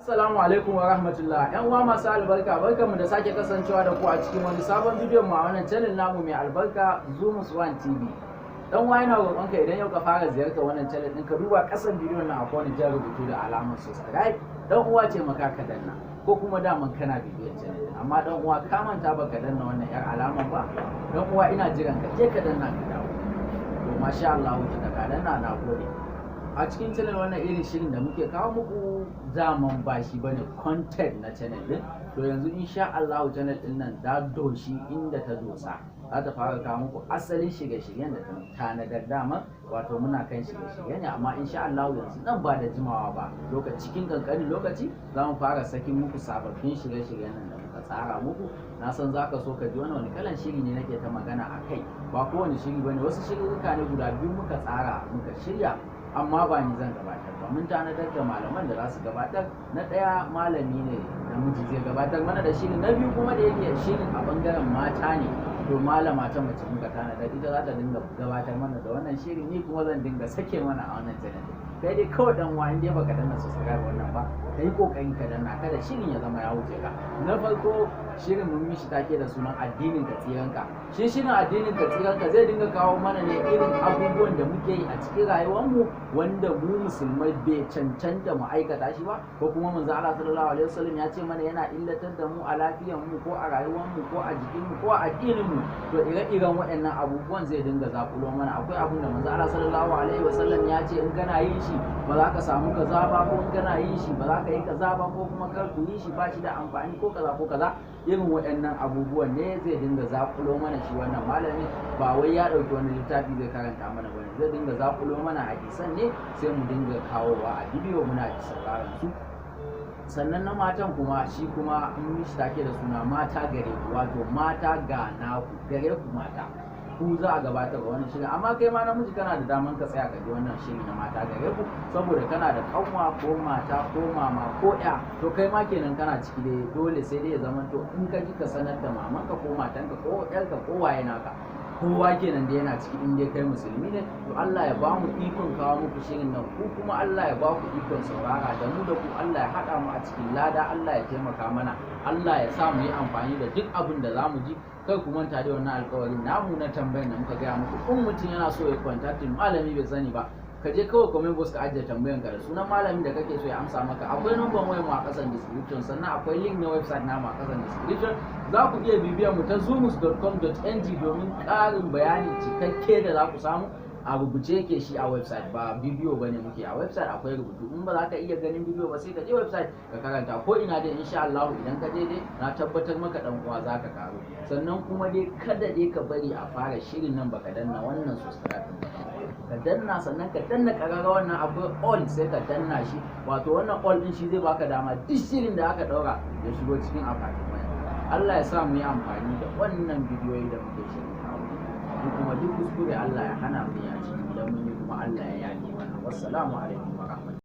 Assalamu alaikum wa rahmatullah. Yan uwa masu albarka, barkanmu da sake kasancewa da ku a cikin wani sabon bidiyon mu a wannan channel namu mai albarka Zumus One TV. Dan uwa yana roƙon ka idan yau ka fara ziyartar wannan channel din ka duba kasan bidiyon nan akwai wani jan rubutu da alamar subscribe. Dan uwa ce maka ka danna ko kuma daman kana bidiyon channel din. Amma dan uwa ka manta baka danna wannan yar alamar ba. Dan uwa ina jiran ka je ka danna ka dawo. To masha Allah ka danna, na gode. A cikin channel wannan irin shirin da muke kawo muku zaman bashi bane content na channel din, to yanzu insha Allah channel din nan da doshi inda ta dosa za ta fara kawo muku asalin shirye-shiryen da ta tanadar dama, wato muna kan shirye-shirye ne, amma insha Allah yanzu nan ba da jimawa ba cikin kankanin lokaci za mu fara sakin muku sababbin shirye-shiryen nan da muka tsara muku. Na san za ka so ka ji wani kalan shiri ne nake ta magana a kai, ba kowane shiri bane, wasu shirika ne guda biyu muka tsara muka shirya, amma ba ni zan gabatar ba. Mun tanadar da malaman da za su gabatar. Na ɗaya malami ne namiji zai gabatar mana da shirin, na biyu kuma da yake shirin a bangaren mata ne, to malama ta mace muka tanadar, ita za ta dinga gabatar mana da wannan shirin, ni kuma zan dinga sake mana a wannan channel. Kai dai kawai dan wa inda baka danna subscribe wannan ba, kai kokarin ka danna kada shirin ya zama ya wuce ka. Na farko shirin mun mishi take da sunan addinin ka tsiranka. Shi shirin addinin ka tsiranka zai dinga kawo mana ne irin abubuwan da muke yi a cikin rayuwar mu wanda mu musulmai bai cancanta mu aikata shi ba, ko kuma manzo Allah sallallahu alaihi wasallam ya ce mana yana illatar da mu a lafiyar mu ko a rayuwar mu ko a jikin mu ko a addinin mu. To ire-iren waɗannan abubuwan zai dinga zakulo mana. Akwai abun da manzo Allah sallallahu alaihi wasallam ya ce in kana yin shi ba za ka samu kaza ba, ko in kana yin shi ba za ka yi kaza ba, ko kuma kar ku yi shi ba shi da amfani ko kaza ko kaza. Irin waɗannan abubuwan ne zai dinga zakulo mana shi wannan malami, ba wai ya ɗauki wani littafi zai karanta mana bane, zai dinga zakulo mana hadisan ne sai mu dinga kawowa a bidiyo muna sauraron su. Sannan na matan kuma shi kuma an mishi take da suna mata gare ku, wato mata ga naku, gare ku mata ku za a gabatar da wani shirin, amma kai ma namiji kana da daman ka tsaya ka ji wannan shiri na mata gare ku, saboda kana da kanwa ko mata ko mama ko ya, to kai ma kenan kana ciki dai, dole sai dai ya zama to in ka ji ka sanar da mamanka ko matanka ko yarka ko waye naka, kowa kenan da yana ciki in dai kai musulmi ne. To Allah ya ba mu ikon kawo muku shirin nan, ku kuma Allah ya ba ku ikon saurara, da mu da ku Allah ya haɗa mu a cikin lada, Allah ya taimaka mana, Allah ya sa mu yi amfani da duk abin da za mu ji. Kai ku manta da wannan alƙawarin namu na tambayar da muka gaya muku, in mutum yana so ya contacting malami bai sani ba, ka je kawai comment box ka ajiye tambayan ka da sunan malamin da kake so ya amsa maka. Akwai number wayar mu a ƙasan description, sannan akwai link na website namu a ƙasan description. Za ku iya bibiyar mu ta zumus.com.ng domin ƙarin bayani cikakke da za ku samu. A rubuce yake shi a website, ba bidiyo bane muke a website, akwai rubutu. In ba za ka iya ganin bidiyo ba sai ka je website ka karanta, ko ina dai insha Allah idan ka je dai na tabbatar maka dan uwa za ka karu. Sannan kuma dai kada dai ka bari a fara shirin nan baka danna wannan subscribe din ba, ka danna, sannan ka danna karara wannan akwai all sai ka danna shi, wato wannan all din shi zai baka dama duk shirin da aka daura ya shigo cikin akwatin waya. Allah ya sa mu yi amfani da wannan bidiyoyi da muke shirin kawo, kuma duk kuskure Allah ya hana mu ya ci, idan mun yi kuma Allah ya yafe mana. Wassalamu alaikum wa rahmatullahi.